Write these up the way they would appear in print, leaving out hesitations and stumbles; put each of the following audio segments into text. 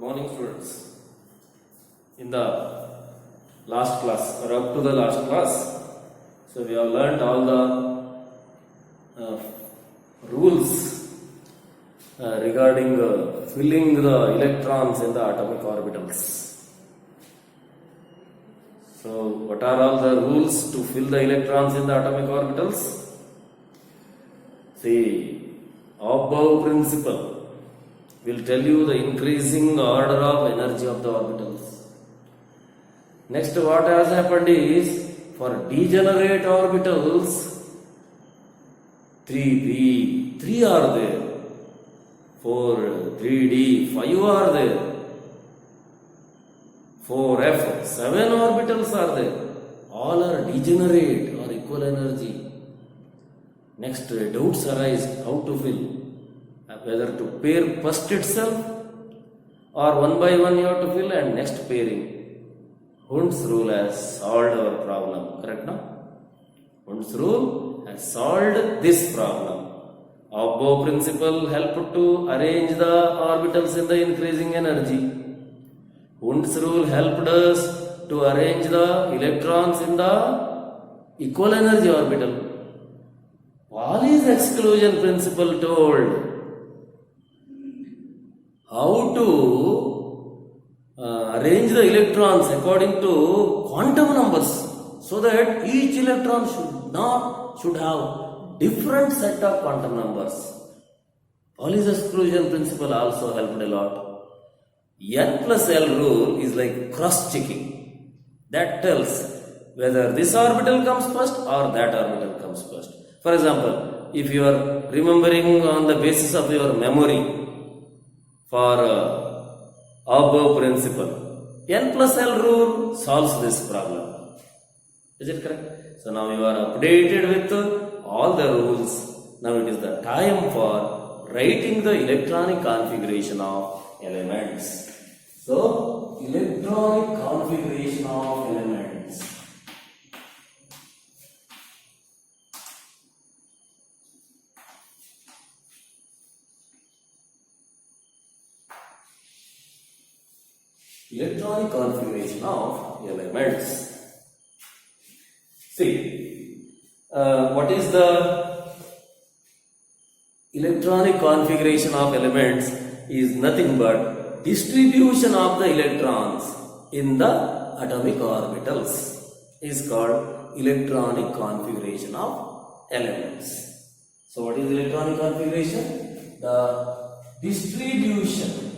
Good morning, students. In the last class, or up to the last class, so we have learnt all the rules regarding filling the electrons in the atomic orbitals. So, what are all the rules to fill the electrons in the atomic orbitals? See, above principle will tell you the increasing order of energy of the orbitals. Next, what has happened is, for degenerate orbitals, 3p, 3 are there, 4, 3d, 5 are there, 4f, 7 orbitals are there. All are degenerate or equal energy. Next, doubts arise how to fill. Whether to pair first itself or one by one you have to fill and next pairing. Hund's rule has solved our problem. Correct now? Hund's rule has solved this problem. Above principle helped to arrange the orbitals in the increasing energy. Hund's rule helped us to arrange the electrons in the equal energy orbital. Pauli's exclusion principle told how to arrange the electrons according to quantum numbers, so that each electron should have different set of quantum numbers. Pauli's exclusion principle also helped a lot. N plus L rule is like cross-checking. That tells whether this orbital comes first or that orbital comes first. For example, if you are remembering on the basis of your memory, for above principle, N plus L rule solves this problem. Is it correct? So now you are updated with all the rules. Now it is the time for writing the electronic configuration of elements. So, electronic configuration of elements. Electronic configuration of elements. See, what is the electronic configuration of elements is nothing but distribution of the electrons in the atomic orbitals is called electronic configuration of elements. So what is electronic configuration? The distribution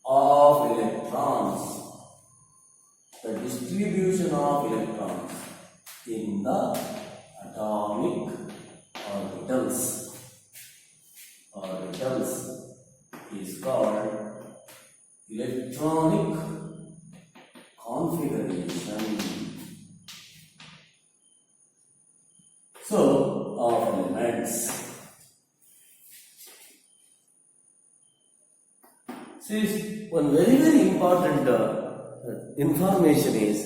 of electrons, in the atomic orbitals is called electronic configuration. So, of elements. See, one very important information is,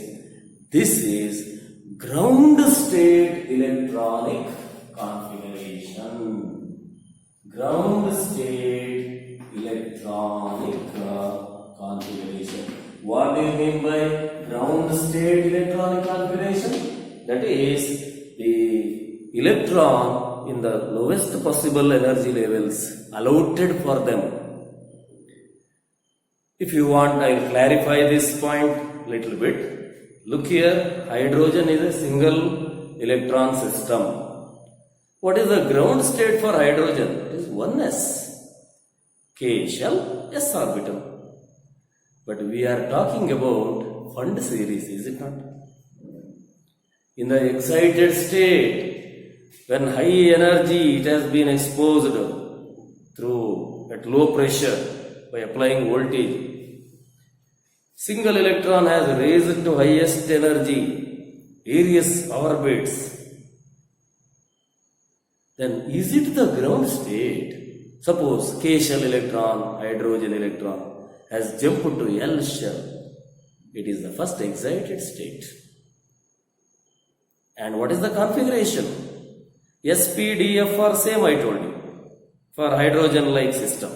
this is ground state electronic configuration. Ground state electronic configuration. What do you mean by ground state electronic configuration? That is, the electron in the lowest possible energy levels allotted for them. If you want, I will clarify this point little bit. Look here, hydrogen is a single electron system. What is the ground state for hydrogen? It is 1s. K shell, s orbital. But we are talking about Fund series, is it not? In the excited state, when high energy it has been exposed at low pressure by applying voltage, single electron has raised to highest energy, various orbits. Then is it the ground state? Suppose K shell electron, hydrogen electron has jumped to L shell. It is the first excited state. And what is the configuration? SP, DF are same, I told you, for hydrogen like system.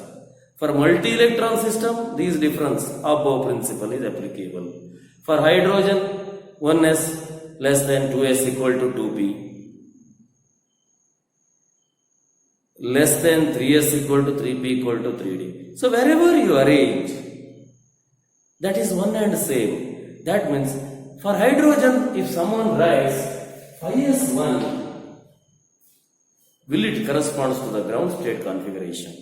For multi-electron system, these difference above principle is applicable. For hydrogen, 1s less than 2s equal to 2p, less than 3s equal to 3p equal to 3d. So wherever you arrange, that is one and same. That means for hydrogen, if someone writes 5s1, will it corresponds to the ground state configuration?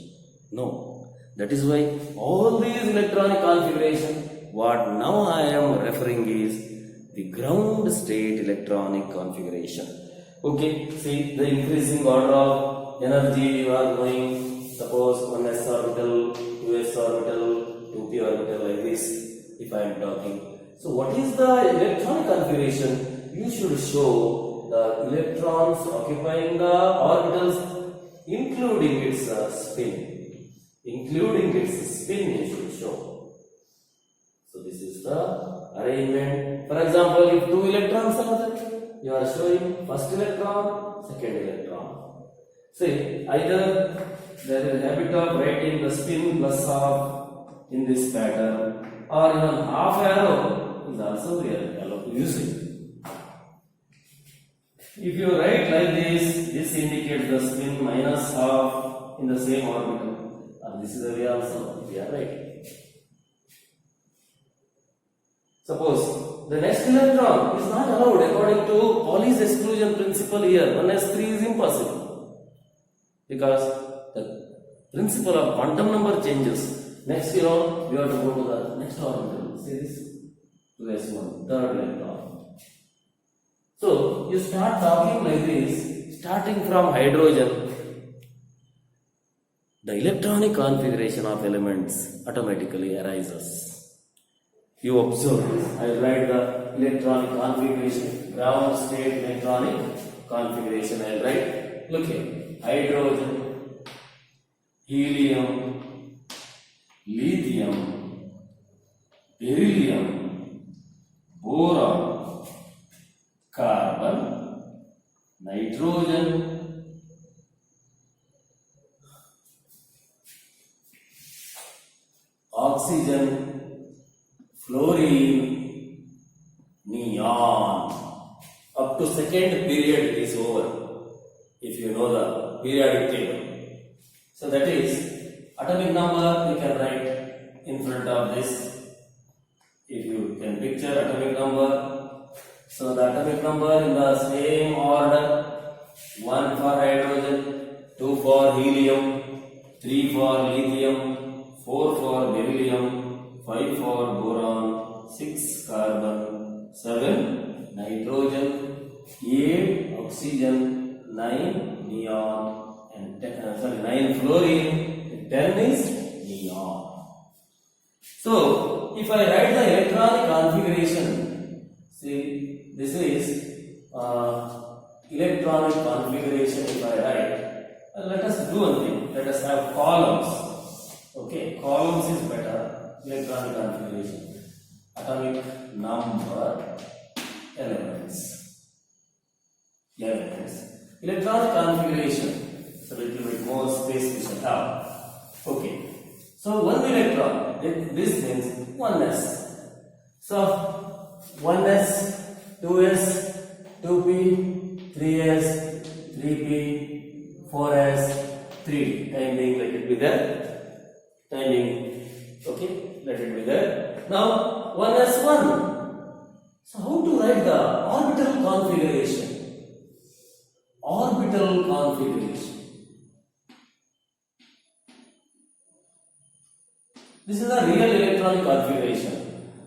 No. That is why all these electronic configuration, what now I am referring is the ground state electronic configuration. Okay, see the increasing order of energy you are going, suppose 1s orbital, 2s orbital, 2p orbital, like this if I am talking. So what is the electronic configuration? You should show the electrons occupying the orbitals including its spin. Including its spin you should show. So this is the arrangement. For example, if two electrons are there, you are showing first electron, second electron. See, either there is a habit of writing the spin plus half in this pattern, or even half arrow is also there, allow to use it. If you write like this indicates the spin minus half in the same orbital. This is the way also we are right. Suppose the next electron is not allowed according to Pauli's exclusion principle here. 1s3 is impossible because the principle of quantum number changes. Next, we have to go to the next orbital. See this 2s1, third electron. So you start talking like this, starting from hydrogen. The electronic configuration of elements automatically arises. You observe this. I will write the electronic configuration, ground state electronic configuration. I will write. Look here: hydrogen, helium, lithium, beryllium, boron, carbon, nitrogen, oxygen, fluorine, neon. Up to second period is over if you know the periodic table. So that is atomic number you can write in front of this. If you can picture atomic number. So the atomic number in the same order: 1 for hydrogen, 2 for helium, 3 for lithium, 4 for beryllium, 5 for boron, 6 carbon, 7 nitrogen, 8 oxygen, 9 neon, and 9 fluorine, 10 is neon. So if I write the electronic configuration, see this is electronic configuration. If I write, let us do one thing. Let us have columns. Okay, columns is better. Electronic configuration. Atomic number, elements. Electronic configuration. So a little bit more space we should have. Okay. So one electron, this means 1s. So 1s, 2s, 2p, 3s, 3p, 4s, 3. Timing, let it be there. Timing, okay, let it be there. Now 1s1. So how to write the orbital configuration? Orbital configuration. This is a real electronic configuration,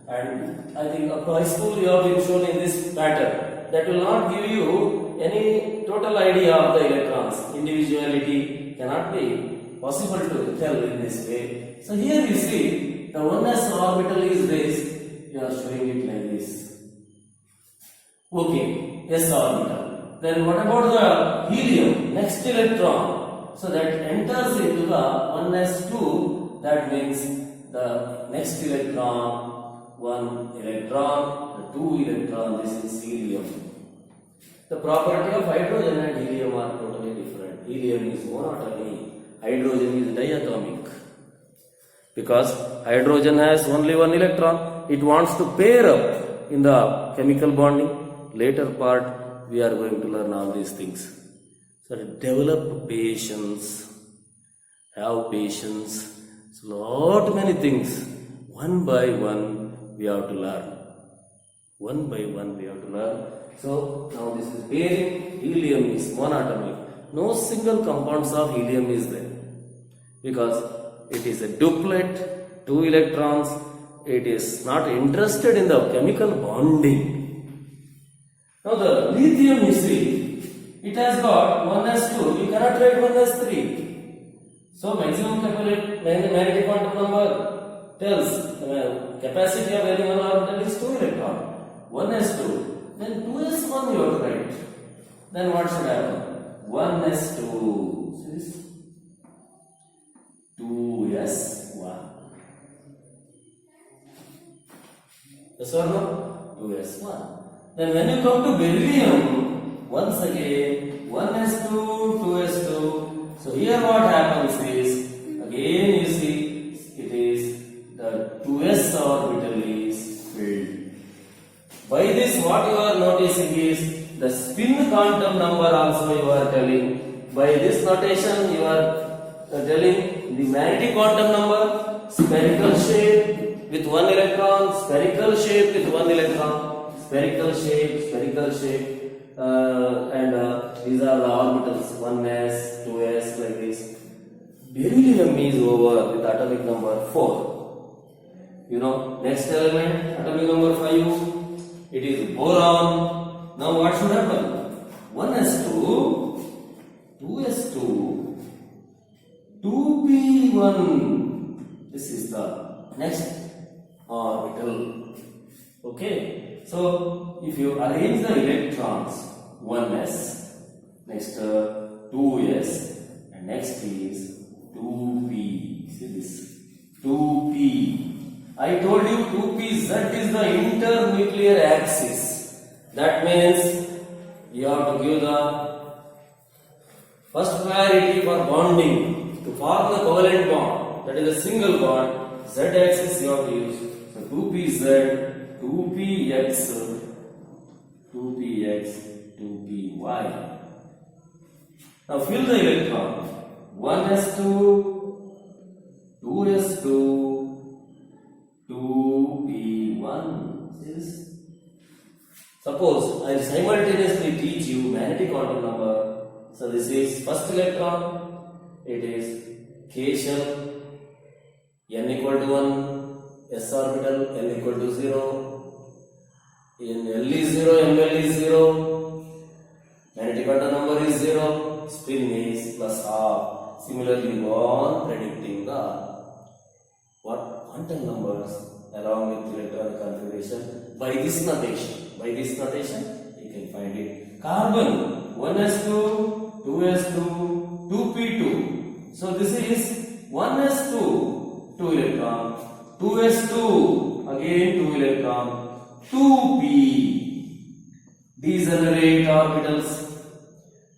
and I think up to high school you have been shown in this pattern. That will not give you any total idea of the electrons. Individuality cannot be possible to tell in this way. So here you see the 1s orbital is this. You are showing it like this. Okay, s orbital. Then what about the helium? Next electron. So that enters into the 1s2. That means the next electron, 1 electron, the 2 electron, this is helium. The property of hydrogen and helium are totally different. Helium is monatomic, hydrogen is diatomic. because hydrogen has only one electron. It wants to pair up in the chemical bonding. Later part, we are going to learn all these things. So develop patience, have patience. So lot many things. One by one, we have to learn. One by one, we have to learn. So now this is pairing. Helium is monatomic. No single compounds of helium is there, because it is a duplet, 2 electrons. It is not interested in the chemical bonding. Now the lithium, you see, it has got 1s2. You cannot write 1s3. So maximum magnetic quantum number tells capacity of any one orbital is 2 electron. 1s2. Then 2s1 you have to write. Then what should happen? 1s2. See this? 2s1. Yes or no? 2s1. Then when you come to beryllium, once again 1s2, 2s2. So here what happens is, again you see, it is the 2s orbital is filled. By this what you are noticing is the spin quantum number also you are telling. By this notation you are telling the magnetic quantum number, spherical shape with 1 electron, spherical shape with 1 electron, spherical shape, and these are the orbitals, 1s, 2s, like this. Beryllium is over with atomic number 4. You know, next element, atomic number 5. It is boron. Now what should happen? 1s2, 2s2, 2p1. This is the next orbital. Okay. So if you arrange the electrons, 1s, next 2s, and next is 2p. See this? 2p. I told you 2pz is the internuclear axis. That means you have to give the first priority for bonding to form the covalent bond. That is a single bond. Z axis you have to use. So 2pz, 2px, 2px, 2py. Now fill the electron. 1s2, 2s2, 2p1. See this? Suppose I simultaneously teach you magnetic quantum number. So this is first electron. It is K shell. N equal to 1. S orbital. N equal to 0. In L is 0. ML is 0. Magnetic quantum number is 0. Spin is plus half. Similarly, go on predicting the quantum numbers along with electronic configuration by this notation. By this notation, you can find it. Carbon 1s2, 2s2, 2p2. So this is 1s2, 2 electron, 2s2, again 2 electron, 2p. Decelerate orbitals.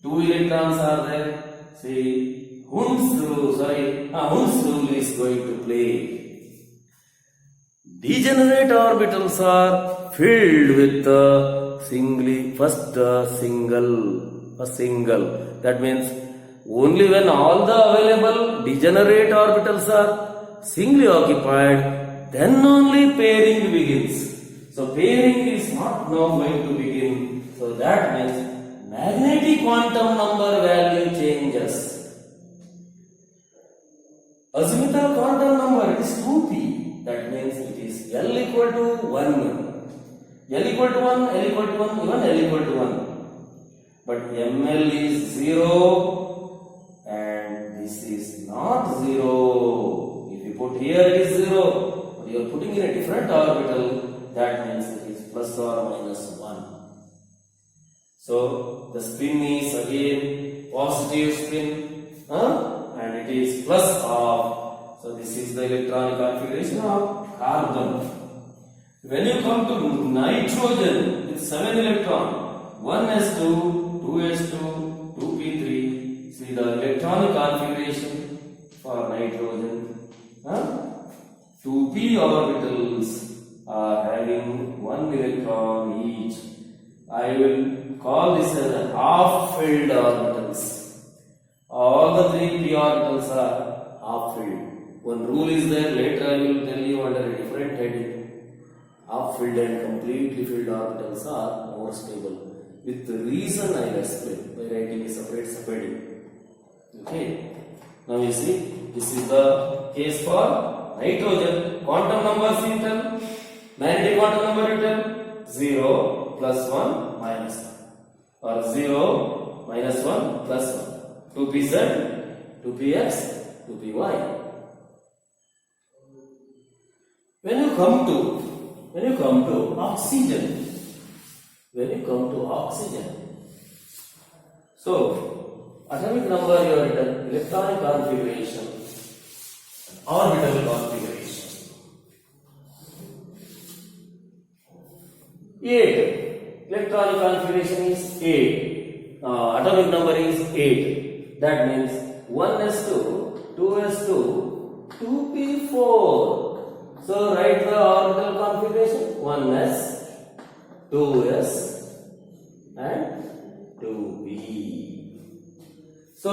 2 electrons are there. See, Hund's rule is going to play. Degenerate orbitals are filled with a single. That means only when all the available degenerate orbitals are singly occupied, then only pairing begins. So pairing is not now going to begin. So that means magnetic quantum number value changes. Azimuthal quantum number is 2p. That means it is L equal to 1. L equal to 1, L equal to 1, even L equal to 1. But ML is 0 and this is not 0. If you put here it is 0, but you are putting in a different orbital, that means it is plus or minus 1. So the spin is again positive spin, and it is plus half. So this is the electronic configuration of carbon. When you come to nitrogen with 7 electron, 1s2, 2s2, 2p3. See the electronic configuration for nitrogen. 2p orbitals are having one electron each. I will call this as a half-filled orbitals. All the three p orbitals are half-filled. One rule is there, later I will tell you under a different heading. Half-filled and completely filled orbitals are more stable. With the reason I will explain by writing a separate subheading. Okay. Now you see, this is the case for nitrogen. Quantum numbers you tell. Magnetic quantum number you tell. 0 plus 1 minus 1. Or 0 minus 1 plus 1. 2pz, 2px, 2py. When you come to oxygen, so atomic number you have written, electronic configuration, orbital configuration. 8. Electronic configuration is 8. Atomic number is 8. That means 1s2, 2s2, 2p4. So write the orbital configuration 1s, 2s and 2p. So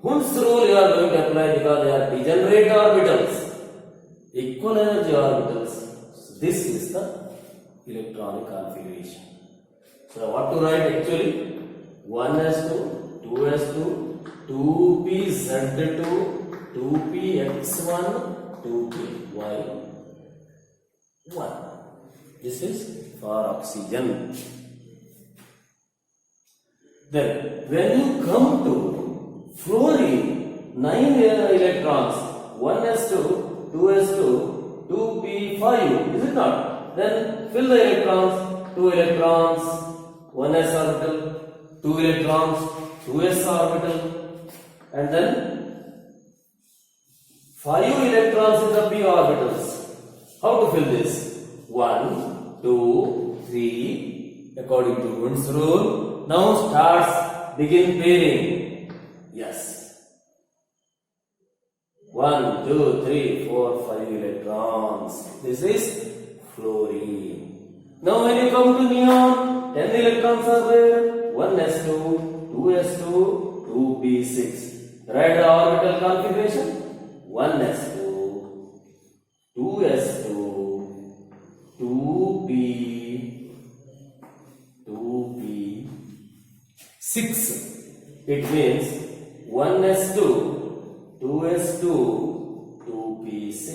Hund's rule you are going to apply because they are degenerate orbitals, equal energy orbitals. So this is the electronic configuration. So what to write actually? 1s2, 2s2, 2pz2, 2px1, 2py1. This is for oxygen. Then when you come to fluorine, 9 electrons, 1s2, 2s2, 2p5, is it not? Then fill the electrons, 2 electrons, 1s orbital, 2 electrons, 2s orbital, and then 5 electrons in the p orbitals. How to fill this? 1, 2, 3, according to Hund's rule. Now begin pairing. Yes. 1, 2, 3, 4, 5 electrons. This is fluorine. Now when you come to neon, 10 electrons are there. 1s2, 2s2, 2p6. Write the orbital configuration. 1s2, 2s2, 2p, 2p6. It means 1s2, 2s2, 2p6.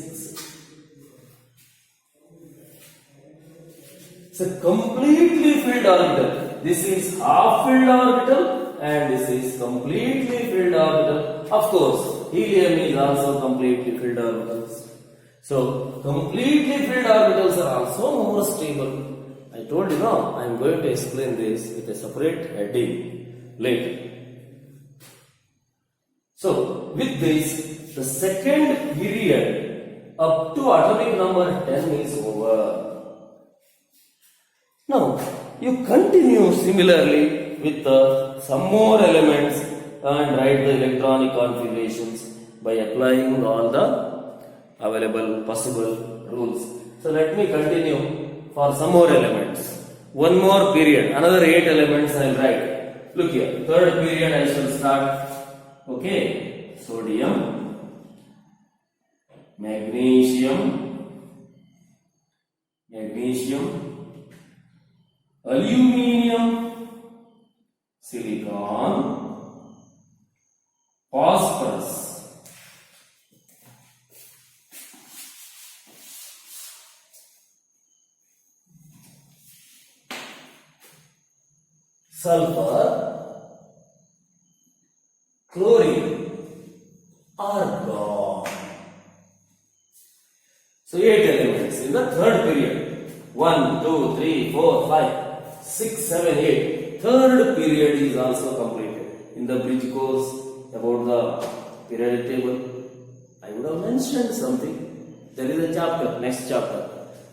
It's a completely filled orbital. This is half filled orbital and this is completely filled orbital. Of course, helium is also completely filled orbitals. So, completely filled orbitals are also more stable. I told you now, I am going to explain this with a separate heading later. So, with this, the second period up to atomic number 10 is over. Now, you continue similarly with some more elements and write the electronic configurations by applying all the available possible rules. So let me continue for some more elements. One more period, another 8 elements I will write. Look here, third period I shall start. Okay, sodium, magnesium, aluminium, silicon, phosphorus, sulfur, chlorine, argon. So 8 elements in the third period. 1, 2, 3, 4, 5, 6, 7, 8. Third period is also completed. In the bridge course about the periodic table, I would have mentioned something. There is a chapter, next chapter,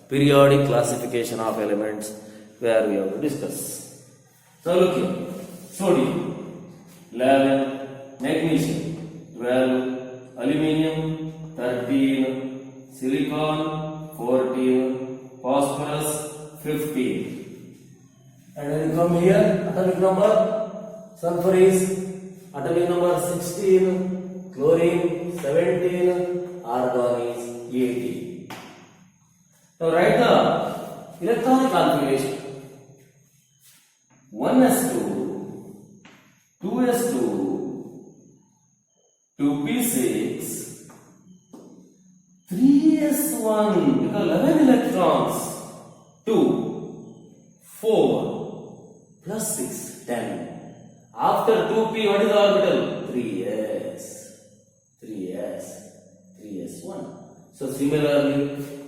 periodic classification of elements, where we have to discuss. So look here, sodium, 11, magnesium, 12, aluminium, 13, silicon 14, phosphorus 15. And when you come here, atomic number, sulfur is atomic number 16, chlorine 17, argon is 18. Now write the electronic configuration. 1s2, 2s2, 2p6, 3s1, because 11 electrons, 2, 4, plus 6, 10. After 2p, what is the orbital? 3s1. So similarly,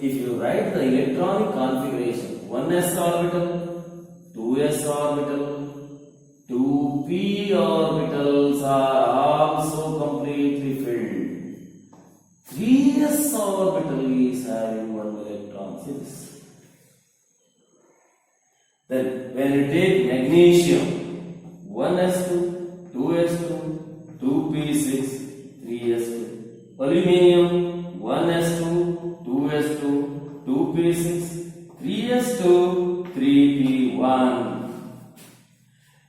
if you write the electronic configuration, 1s orbital, 2s orbital, 2p orbitals are also completely filled. 3s orbital is having 1 electron. See this. Then when you take magnesium, 1s2, 2s2, 2p6, 3s2. Aluminium, 1s2, 2s2, 2p6, 3s2, 3p1.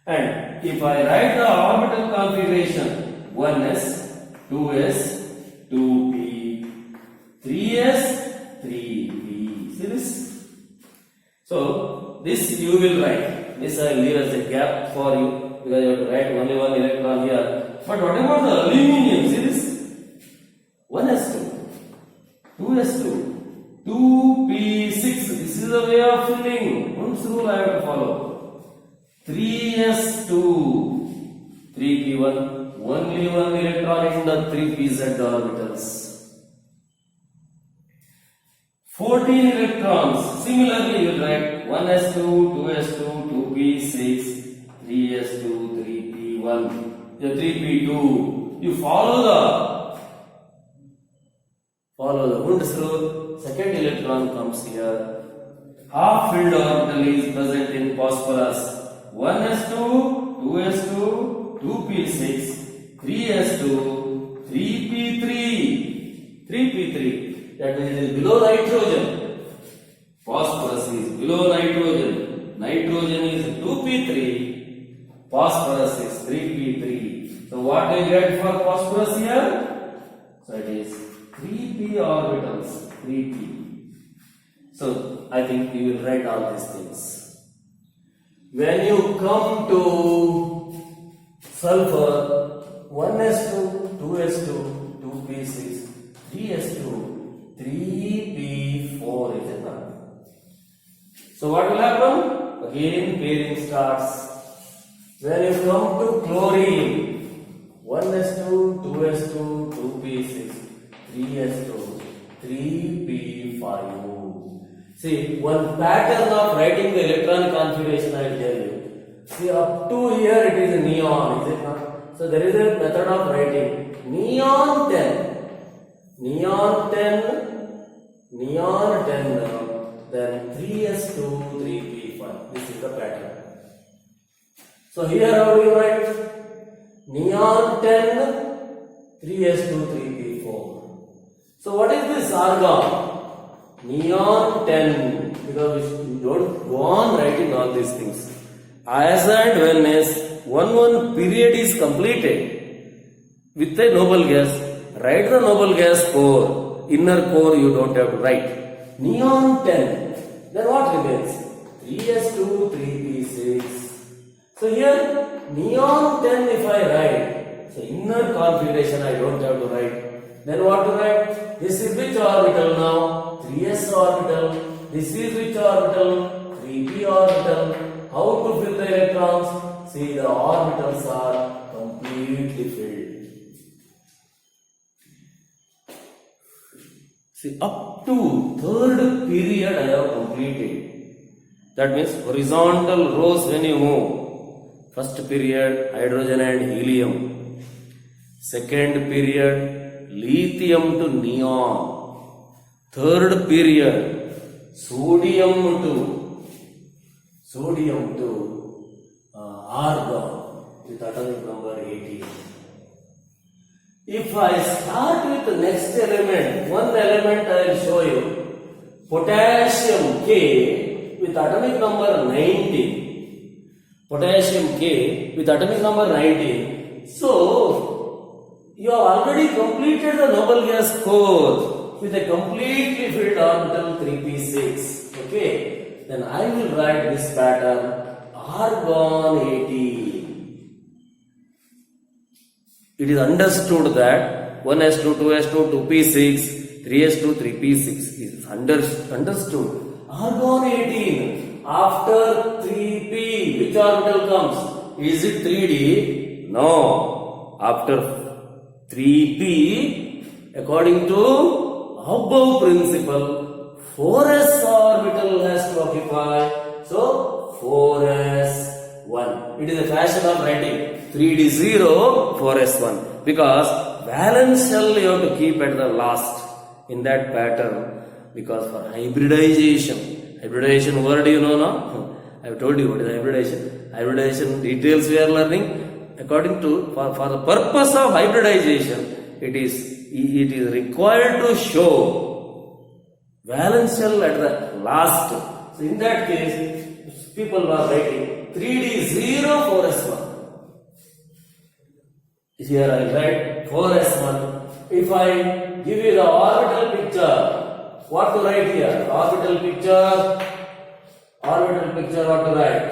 And if I write the orbital configuration, 1s, 2s, 2p, 3s, 3p. See this? So this you will write. This I will leave as a gap for you because you have to write only 1 electron here. But what about the aluminium? See this? 1s2, 2s2, 2p6. This is the way of filling. Hund's rule I have to follow. 3s2, 3p1. Only 1 electron in the 3pz orbitals. 14 electrons. Similarly, you will write 1s2, 2s2, 2p6, 3s2, 3p1, 3p2. You follow the Hund's rule. Second electron comes here. Half filled orbital is present in phosphorus. 1s2, 2s2, 2p6, 3s2, 3p3, 3p3. That means it is below nitrogen. Phosphorus is below nitrogen. Nitrogen is 2p3. Phosphorus is 3p3. So what do you get for phosphorus here? So it is 3p orbitals. 3p. So I think you will write all these things. When you come to sulfur, 1s2, 2s2, 2p6, 3s2, 3p4, is it not? So what will happen? Again pairing starts. When you come to chlorine, 1s2, 2s2, 2p6, 3s2, 3p5. See, one pattern of writing the electron configuration I will tell you. See, up to here it is neon, is it not? So there is a method of writing. Neon 10, neon 10, neon 10, then 3s2, 3p5. This is the pattern. So here how do you write? Neon 10, 3s2, 3p4. So what is this argon? Neon 10, because we don't go on writing all these things. As and when one period is completed with a noble gas, write the noble gas core. Inner core you don't have to write. Neon 10. Then what remains? 3s2, 3p6. So here neon 10 if I write, so inner configuration I don't have to write. Then what to write? This is which orbital now? 3s orbital. This is which orbital? 3p orbital. How to fill the electrons? See, the orbitals are completely filled. See, up to third period I have completed. That means horizontal rows when you move. First period, hydrogen and helium. Second period, lithium to neon. Third period, sodium to argon with atomic number 18. If I start with the next element, one element I will show you. Potassium K with atomic number 19. Potassium K with atomic number 19. So, you have already completed the noble gas core with a completely filled orbital 3p6. Okay, then I will write this pattern argon 18. It is understood that 1s2, 2s2, 2p6, 3s2, 3p6 is understood. Argon 18 after 3p, which orbital comes? Is it 3d? No. After 3p, according to above principle, 4s orbital has to occupy. So 4s1. It is a fashion of writing 3d0, 4s1. Because valence shell you have to keep at the last in that pattern. Because for hybridization word you know now. I have told you what is hybridization. Hybridization details we are learning. According to for the purpose of hybridization, it is required to show valence shell at the last. So in that case, people are writing 3d0, 4s1. Here I write 4s1. If I give you the orbital picture, what to write here? Orbital picture, what to write?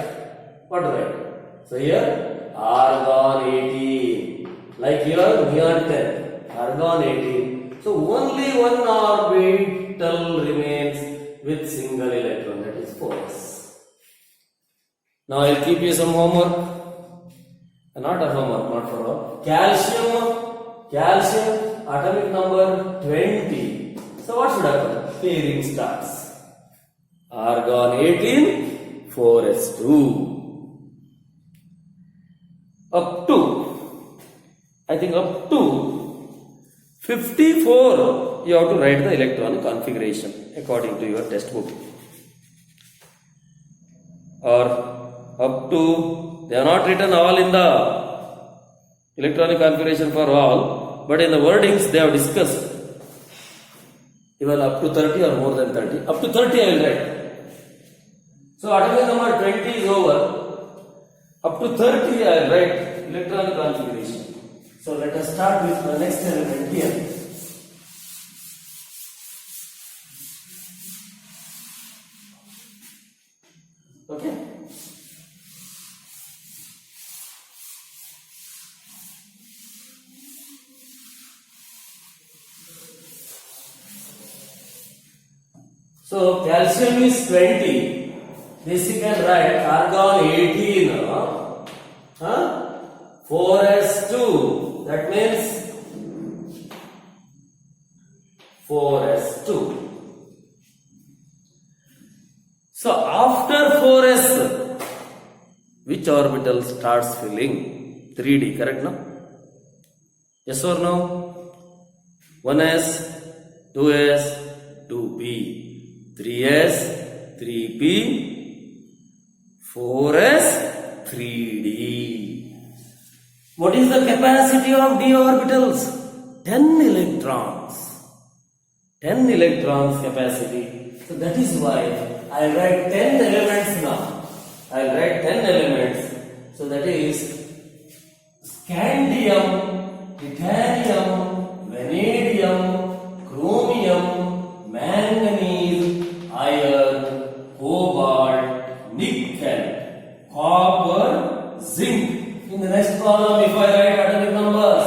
So here, argon 18. Like here, neon 10, argon 18. So only one orbital remains with single electron, that is 4s. Now I'll keep you some homework. Not a homework, not for all. Calcium, atomic number 20. So what should happen? Pairing starts. Argon 18, 4s2. Up to 54, you have to write the electronic configuration according to your textbook. Or up to, they are not written all in the electronic configuration for all, but in the wordings they have discussed. Even up to 30 or more than 30. Up to 30 I will write. So atomic number 20 is over. Up to 30 I will write electronic configuration. So let us start with the next element here. Okay. So calcium is 20. This you can write argon 18. 4s2. That means 4s2. So after 4s, which orbital starts filling? 3d, correct now? Yes or no? 1s, 2s, 2p. 3s, 3p, 4s, 3d. What is the capacity of d orbitals? 10 electrons. 10 electrons capacity. So that is why I will write 10 elements now. I will write 10 elements. So that is scandium, titanium, vanadium, chromium, manganese, iron, cobalt, nickel, copper, zinc. In the next column, if I write atomic numbers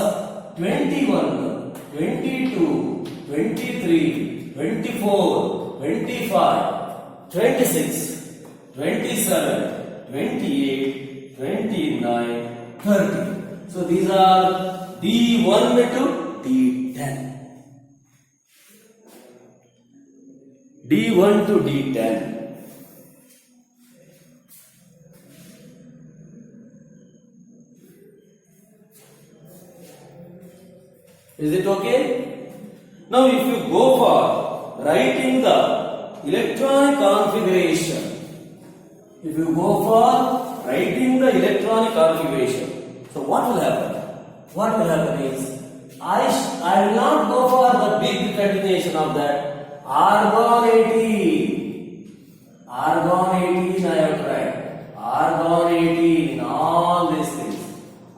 21, 22, 23, 24, 25, 26, 27, 28, 29, 30. So these are D1 to D10. D1 to D10. Is it okay? Now if you go for writing the electronic configuration, so what will happen? What will happen is I will not go for the big continuation of that. Argon 18. Argon 18 I have tried. Argon 18 in all these things.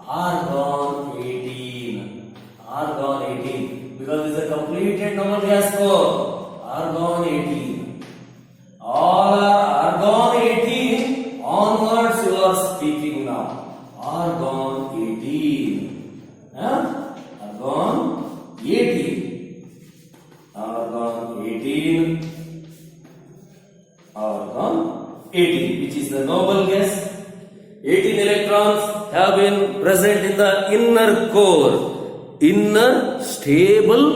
Argon 18. Argon 18. Because it is a completed noble gas core. Argon 18. All are argon 18. Onwards you are speaking now. Argon 18. Huh? Argon 18. Argon 18. Argon 18, which is the noble gas. 18 electrons have been present in the inner core. Inner stable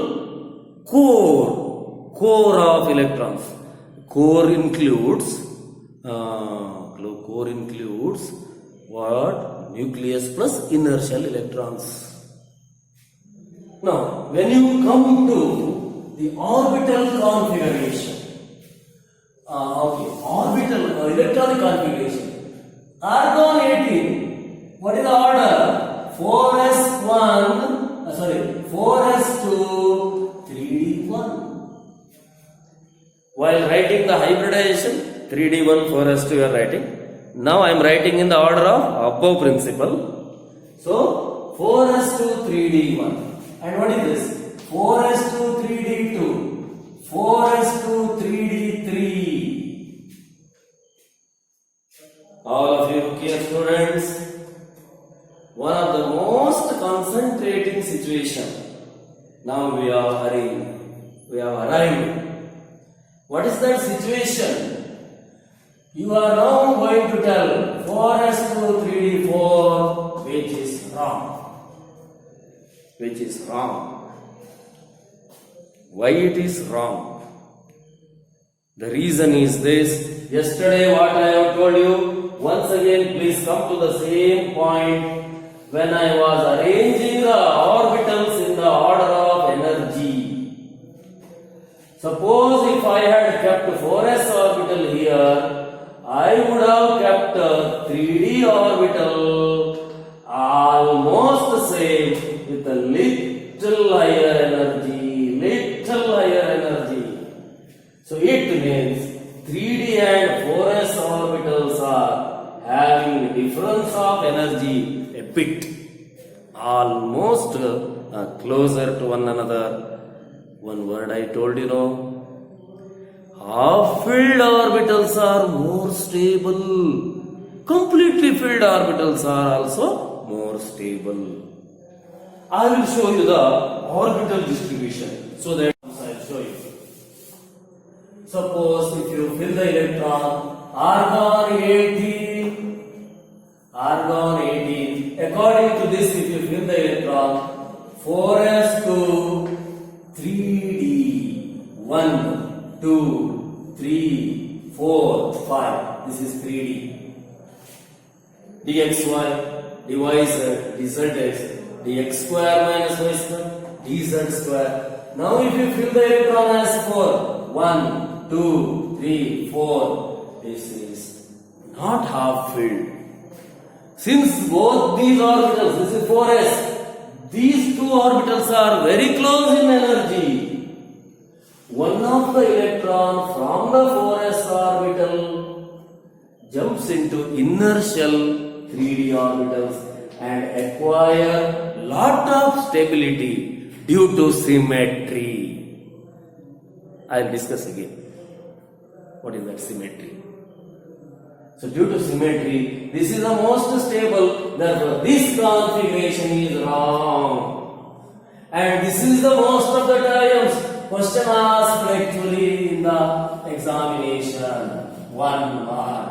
core. Core of electrons. Core includes what? Nucleus plus inner shell electrons. Now, when you come to the orbital configuration, orbital electronic configuration, argon 18, what is the order? 4s2 3d1. While writing the hybridization, 3d1 4s2 you are writing. Now I am writing in the order of above principle. So 4s2 3d1. And what is this? 4s2 3d2. 4s2 3d3. All of you here students, one of the most concentrating situation. Now we have arrived. What is that situation? You are now going to tell 4s2 3d4, which is wrong. Which is wrong. Why it is wrong? The reason is this. Yesterday what I have told you, once again please come to the same point. When I was arranging the orbitals in the order of energy, suppose if I had kept 4s orbital here, I would have kept 3d orbital almost same with a little higher energy. So it means 3d and 4s orbitals are having difference of energy a bit, almost closer to one another. One word I told you know. Half-filled orbitals are more stable. Completely filled orbitals are also more stable. I will show you the orbital distribution so that I will show you. Suppose if you fill the electron argon 18, according to this if you fill the electron 4s2 3d 1 2 3 4 5, this is 3d, dxy, dz, dzx, dx square minus y square, dz square. Now if you fill the electron as 4, 1 2 3 4, this is not half filled. Since both these orbitals, this is 4s, these two orbitals are very close in energy. One of the electron from the 4s orbital jumps into inner shell 3d orbitals and acquire lot of stability due to symmetry. I will discuss again. What is that symmetry? So due to symmetry, this is the most stable, therefore this configuration is wrong. And this is the most of the times question asked actually in the examination. 1 mark.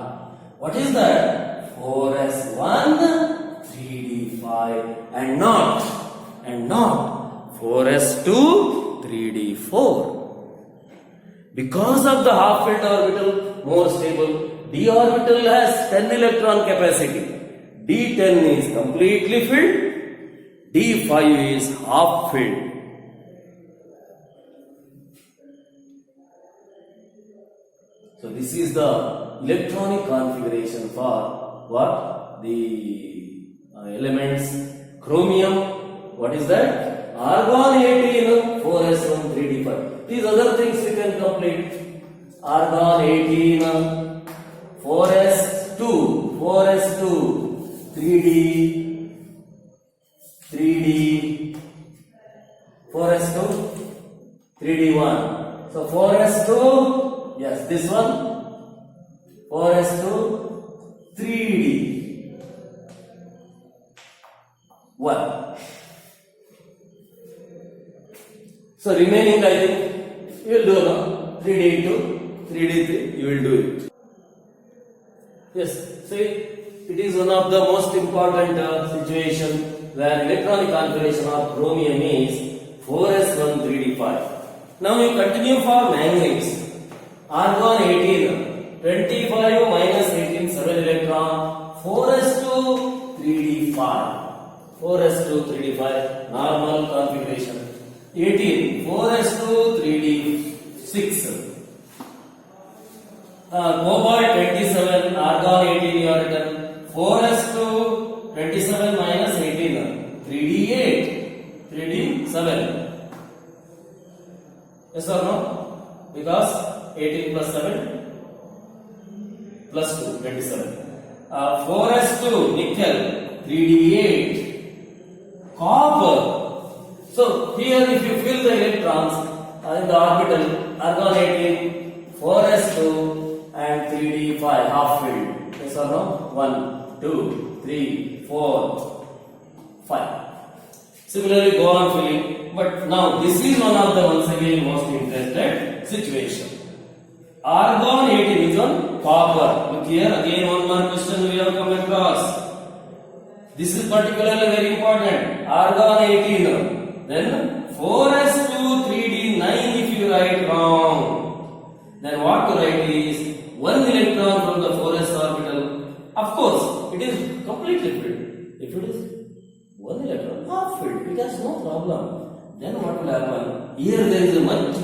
What is that? 4s1 3d5 and not 4s2 3d4. Because of the half-filled orbital more stable, d orbital has 10 electron capacity. d10 is completely filled, d5 is half filled. So this is the electronic configuration for what? The elements chromium, what is that? argon 18, 4s1, 3d5. These other things you can complete. Argon 18, 4s2, 3d, 4s2, 3d1. So 4s2, yes, this one, 4s2, 3d, 1. So remaining, I think you will do now. 3d2, 3d3, you will do it. Yes, see, it is one of the most important situation where electronic configuration of chromium is 4s1, 3d5. Now we continue for manganese. Argon 18, 25 minus 18, 7 electron, 4s2, 3d5. 4s2, 3d5, normal configuration. 18, 4s2, 3d6. Cobalt 27, argon 18 you are written. 4s2, 27 minus 18, 3d8, 3d7. Yes or no? Because 18 plus 7 plus 2, 27. 4s2, nickel, 3d8, copper. So here if you fill the electrons in the orbital, argon 18, 4s2 and 3d5 half filled. Yes or no? 1, 2, 3, 4, 5. Similarly go on filling. But now this is one of the once again most interested situation. Argon 18 is on copper. Look here again one more question we have come across. This is particularly very important. Argon 18. Then 4s2 3d9 if you write wrong. Then what to write is 1 electron from the 4s orbital. Of course, it is completely filled. If it is 1 electron, half filled, it has no problem. Then what will happen? Here there is a much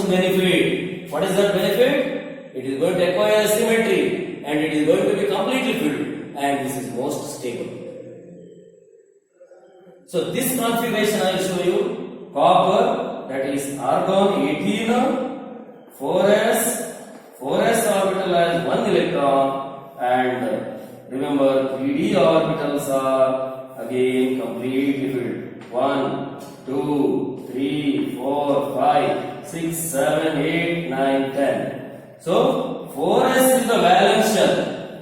benefit. What is that benefit? It is going to acquire symmetry and it is going to be completely filled and this is most stable. So this configuration I will show you. Copper, that is argon 18, 4s orbital has 1 electron and remember 3d orbitals are again completely filled. 1, 2, 3, 4, 5, 6, 7, 8, 9, 10. So 4s is the valence shell.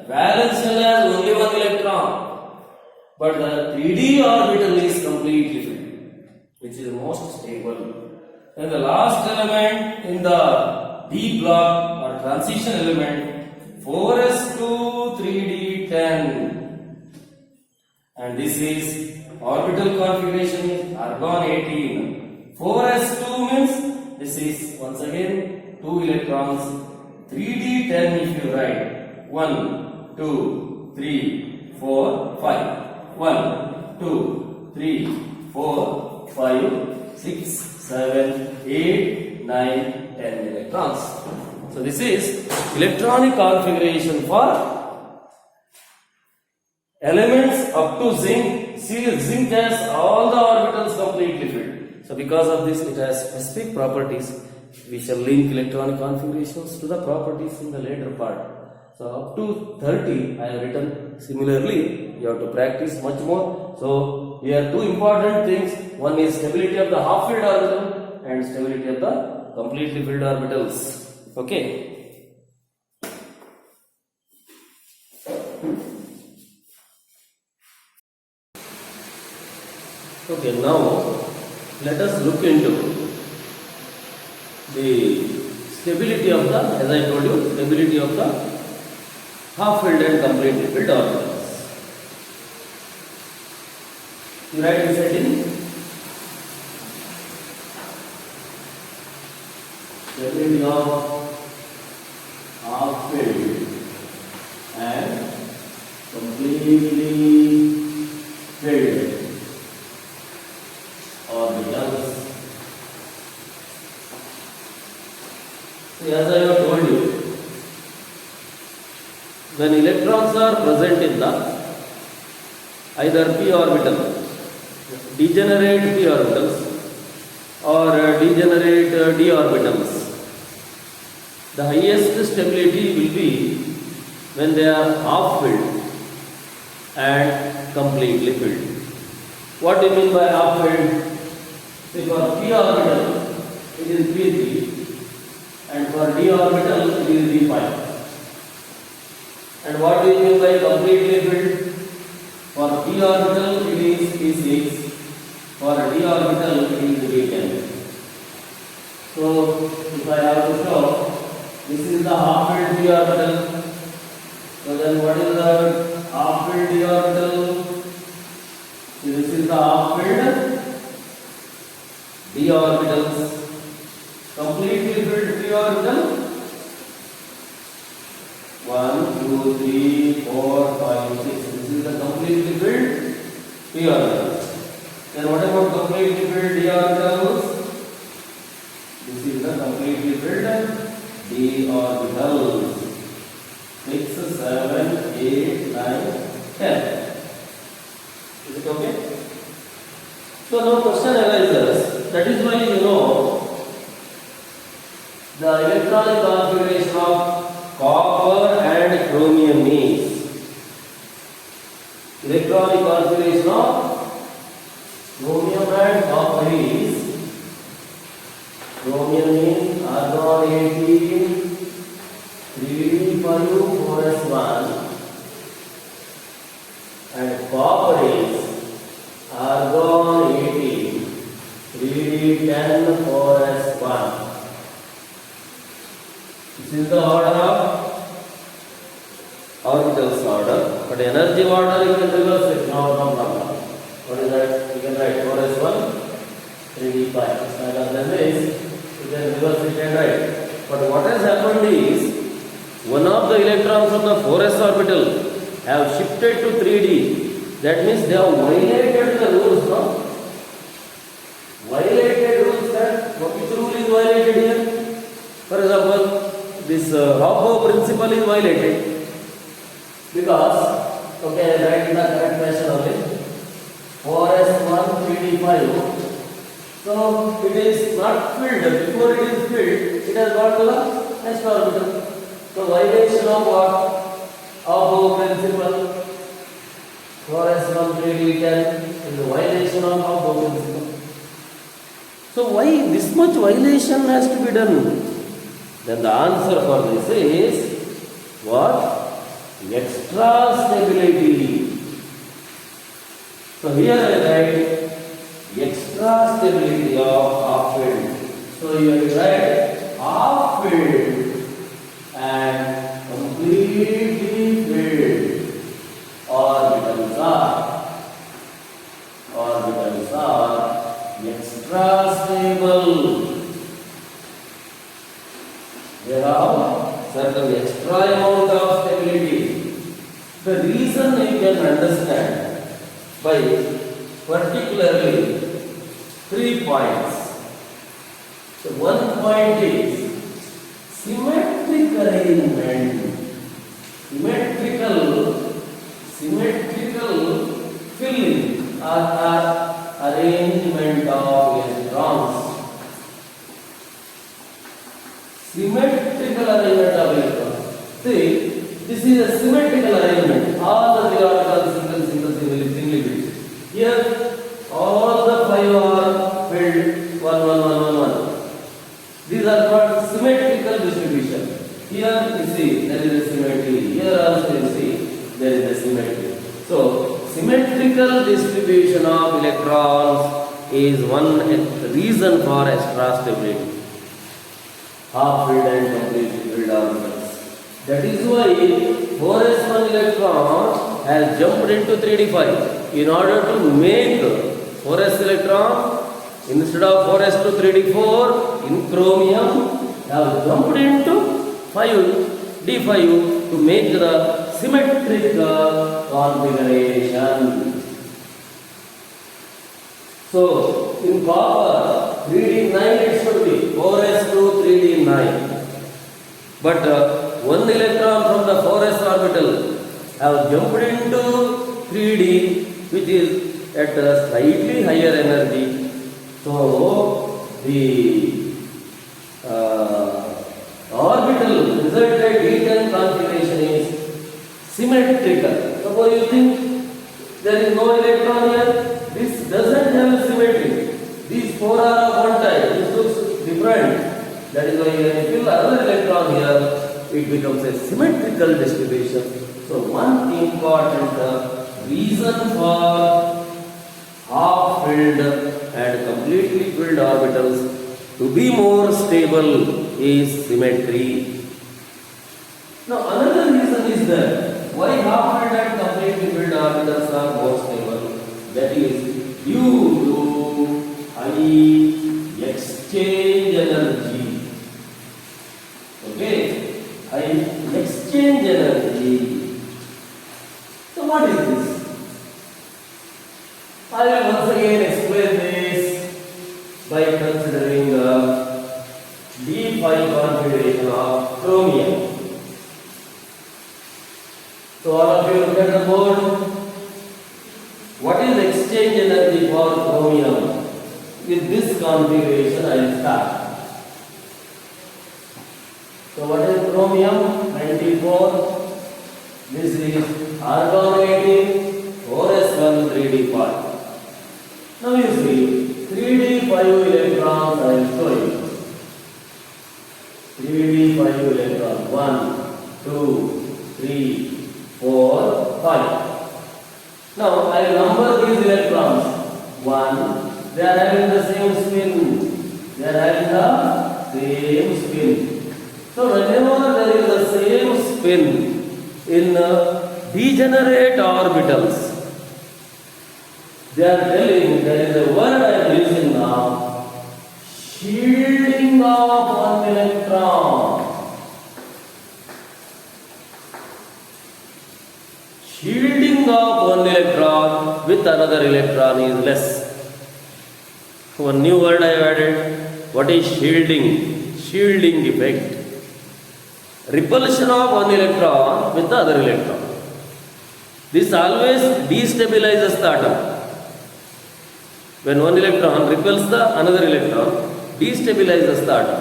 Valence shell has only 1 electron. But the 3d orbital is completely filled, which is most stable. And the last element in the d block or transition element, 4s2 3d10. And this is orbital configuration is argon 18. 4s2 means this is once again 2 electrons. 3d10 if you write 1, 2, 3, 4, 5. 1, 2, 3, 4, 5, 6, 7, 8, 9, 10 electrons. So this is electronic configuration for elements up to zinc. See, zinc has all the orbitals completely filled. So because of this it has specific properties. We shall link electronic configurations to the properties in the later part. So up to 30 I have written. Similarly, you have to practice much more. So here two important things. One is stability of the half filled orbital and stability of the completely filled orbitals. Okay. Okay, now let us look into the stability of the, as I told you, stability of the half filled and completely filled orbitals. You write this heading. Stability of half filled and completely filled orbitals. See, as I have told you, when electrons are present in the either p orbital, degenerate p orbitals, or degenerate d orbitals. The highest stability will be when they are half filled and completely filled. What do you mean by half filled? Say for p orbital it is p3 and for d orbital it is d5. And what do you mean by completely filled? For p orbital it is p6, for d orbital it is d10. So if I have to show, this is the half filled d orbital. So then what is the half filled d orbital? So this is the half filled d orbitals. Completely filled d orbital. 1, 2, 3, 4, 5, 6. This is the completely filled p orbitals. Then what about completely filled d orbitals? This is the completely filled d orbitals. 6, 7, 8, 9, 10. Is it okay? So now question arises. That is why you know the electronic configuration of copper and chromium is. Electronic configuration of chromium and copper is. Chromium means argon 18, 3d5, 4s1, and copper is argon 18, 3d10, 4s1. This is the order of orbitals order, but energy order you can reverse it, no problem. What is that? You can write 4s1, 3d5. So that means you can reverse it and write. But what has happened is, one of the electrons from the 4s orbital have shifted to 3d. That means they have violated the rules, no? Violated rules, that which rule is violated here? For example, this Hopf principle is violated because, okay, I write in the correct fashion only. 4s1, 3d5. So it is not filled. Before it is filled, it has got to the next orbital. So violation of what? Hopf principle. 4s1, 3d10 is the violation of Hopf principle. So why this much violation has to be done? Then the answer for this is what? Extra stability. So here I write extra stability of half filled. So you write half filled and completely filled orbitals are extra stable. They have certain extra amount of stability. The reason you can understand by particularly 3 points. So one point is symmetric arrangement. Symmetrical filling or arrangement of electrons. Symmetrical arrangement of electrons. See, this is a symmetrical arrangement. All the 3 orbitals singly filled. Here, all the 5 are filled 1, 1, 1, 1, 1. These are called symmetrical distribution. Here you see there is a symmetry. Here also you see there is a symmetry. So, symmetrical distribution of electrons is one reason for extra stability. Half filled and completely filled orbitals. That is why 4s1 electron has jumped into 3d5 in order to make 4s electron instead of 4s to 3d4 in chromium have jumped into 5d5 to make the symmetrical configuration. So in copper 3d9 it should be 4s to 3d9, but one electron from the 4s orbital have jumped into 3d, which is at a slightly higher energy. So the orbital resulted D10 configuration is symmetrical. Suppose you think there is no electron here, this doesn't have symmetry. These four are of one type, this looks different. That is why when you fill another electron here, it becomes a symmetrical distribution. So one important reason for half-filled and completely filled orbitals to be more stable is symmetry. Now another reason is that why half-filled and completely filled orbitals are more stable. That is due to high exchange energy. Okay, high exchange energy. So what is this? I will once again explain this by considering the D5 configuration of chromium. So all of you look at the board. What is exchange energy for chromium? With this configuration I will start. So what is chromium? 94. This is argon 18, 4s1, 3d5. Now you see, 3d5 electrons I will show you. 3d5 electrons, 1, 2, 3, 4, 5. Now I will number these electrons. 1, they are having the same spin. They are having the same spin. So whenever there is the same spin in degenerate orbitals, they are telling, there is a word I am using now, shielding of one electron. Shielding of one electron with another electron is less. One new word I have added. What is shielding? Shielding effect. Repulsion of one electron with the other electron. This always destabilizes the atom. When one electron repels the another electron, destabilizes the atom.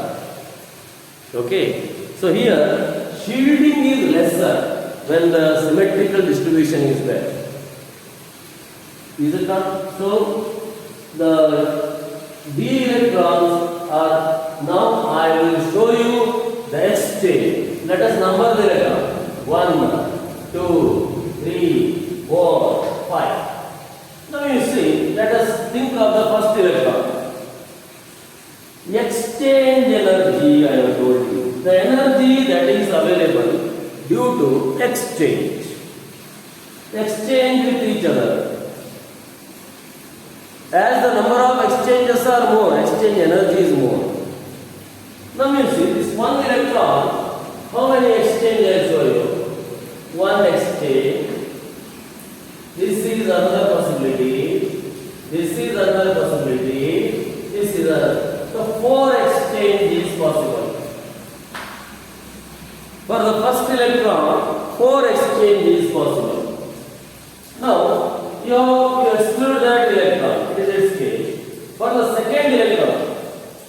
Okay. So here, shielding is lesser when the symmetrical distribution is there. Is it not? So the d electrons are, now I will show you the exchange. Let us number the electron. 1, 2, 3, 4, 5. Now you see, let us think of the first electron. Exchange energy I have told you. The energy that is available due to exchange. Exchange with each other. As the number of exchanges are more, exchange energy is more. Now you see, this one electron, how many exchanges I show you? One exchange. This is another possibility. This is another possibility. This is another. So 4 exchange is possible. For the first electron, 4 exchange is possible. Now, you exclude that electron. It is exchange. For the second electron,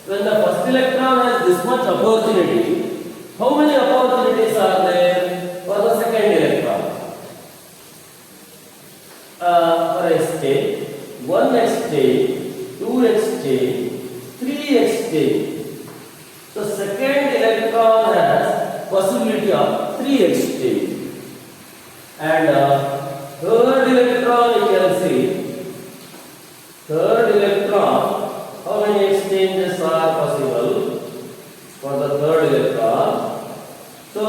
when the first electron has this much opportunity, how many opportunities are there for the second electron? For exchange, 1 exchange, 2 exchange, 3 exchange. So second electron has possibility of 3 exchange. And third electron, you can see, third electron, how many exchanges are possible for the third electron? So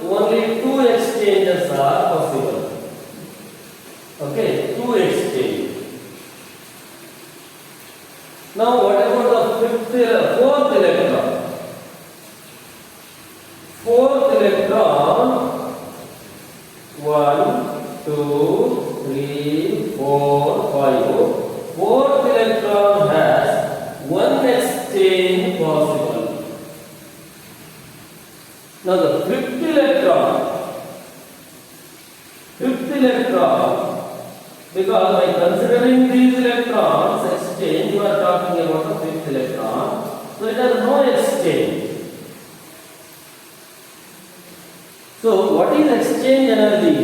only 2 exchanges are possible. Okay, 2 exchange. Now what about the fourth electron? Fourth electron, 1, 2, 3, 4, 5. Fourth electron has 1 exchange possible. Now the fifth electron, because by considering these electrons exchange, you are talking about the fifth electron. So it has no exchange. So what is exchange energy?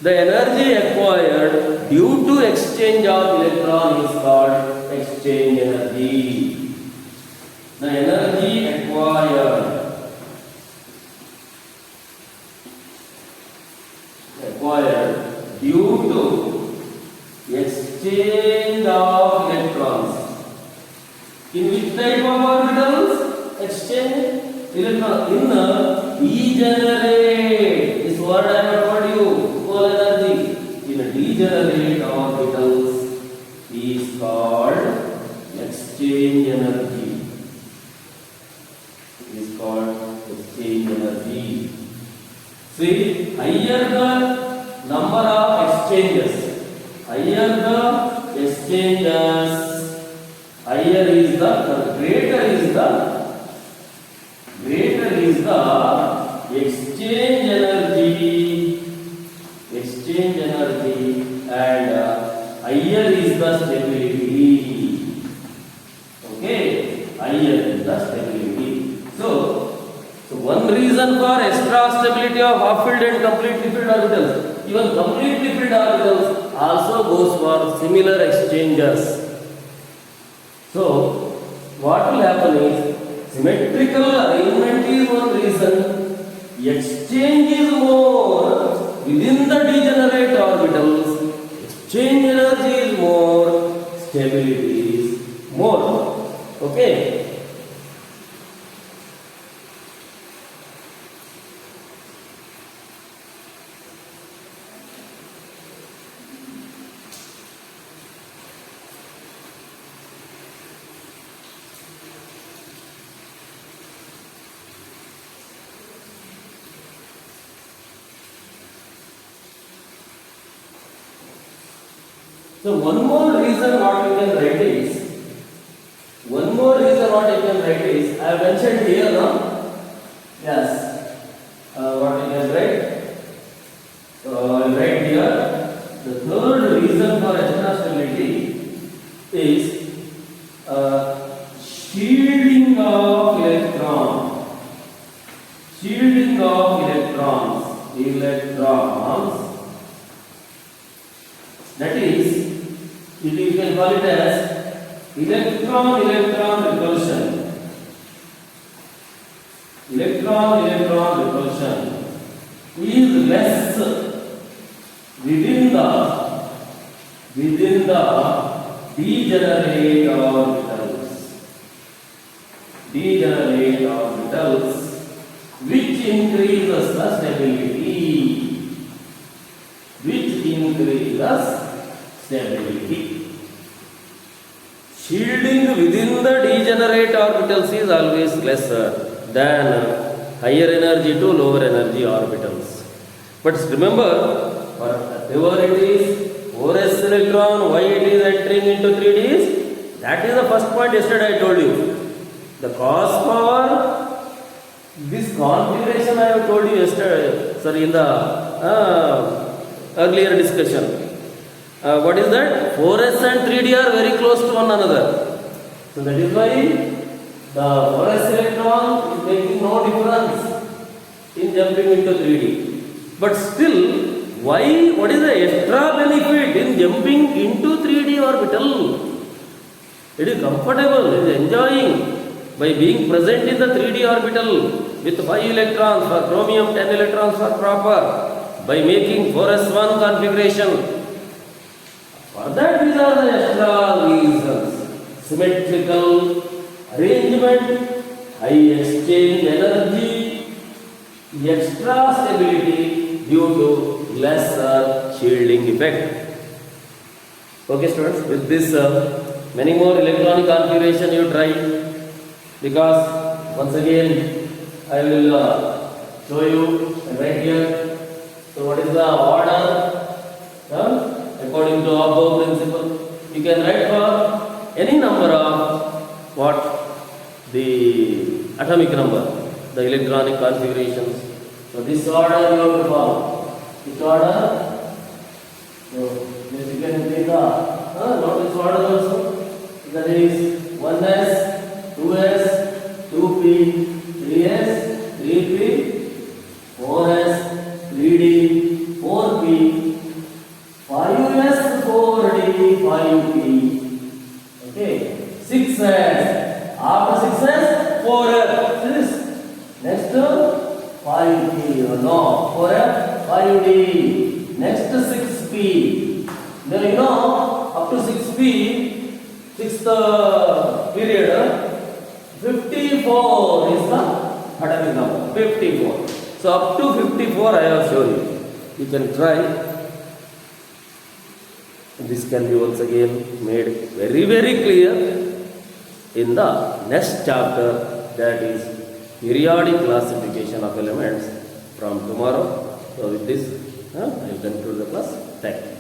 The energy acquired due to exchange of electron is called exchange energy. The energy acquired due to exchange of electrons. In which type of orbitals? Exchange electron. In degenerate. This word I have told you. Whole energy. In degenerate orbitals is called exchange energy. It is called exchange energy. See, higher the number of exchanges, higher the exchanges, higher is the greater is the exchange energy, and higher is the stability. Okay, higher is the stability. So one reason for extra stability of half-filled and completely filled orbitals, even completely filled orbitals also goes for similar exchanges. So what will happen is symmetrical arrangement is one reason, exchange is more within the degenerate orbitals, exchange energy is more, stability is more. Okay. So one more reason what you can write is, I have mentioned here now. Yes. What you can write? So I will write here. The third reason for extra stability is shielding of electrons. Shielding of electrons. That is, you can call it as electron repulsion. Electron repulsion is less within the degenerate orbitals, which increases the stability. Shielding within the degenerate orbitals is always lesser than higher energy to lower energy orbitals. But remember, whatever it is, 4s electron, why it is entering into 3Ds, that is the first point yesterday I told you. The cos power, this configuration I have told you yesterday, in the earlier discussion. What is that? 4s and 3D are very close to one another. So that is why the 4s electron is making no difference in jumping into 3D. But still, why? What is the extra benefit in jumping into 3D orbital? It is comfortable, it is enjoying by being present in the 3D orbital with 5 electrons for chromium, 10 electrons for copper, by making 4s1 configuration. For that, these are the extra reasons. Symmetrical arrangement, high exchange energy, extra stability due to lesser shielding effect. Okay students, with this many more electronic configuration you try, because once again I will show you right here. So what is the order? According to above principle, you can write for any number of the atomic number, the electronic configurations. So this order you have to follow. This order. So you can take note this order also. That is 1s, 2s, 3s, 3p, 4s, 3d, 4p, 5s, 4d, 5p. Okay, 6s. After 6s, 4s. Next 5p. No, 4f, 5d. Next 6p. Then you know up to 6p, sixth period, 54 is the atomic number. 54. So up to 54 I have shown you. You can try. This can be once again made very clear in the next chapter, that is periodic classification of elements, from tomorrow. So with this I will conclude the class. Thank you.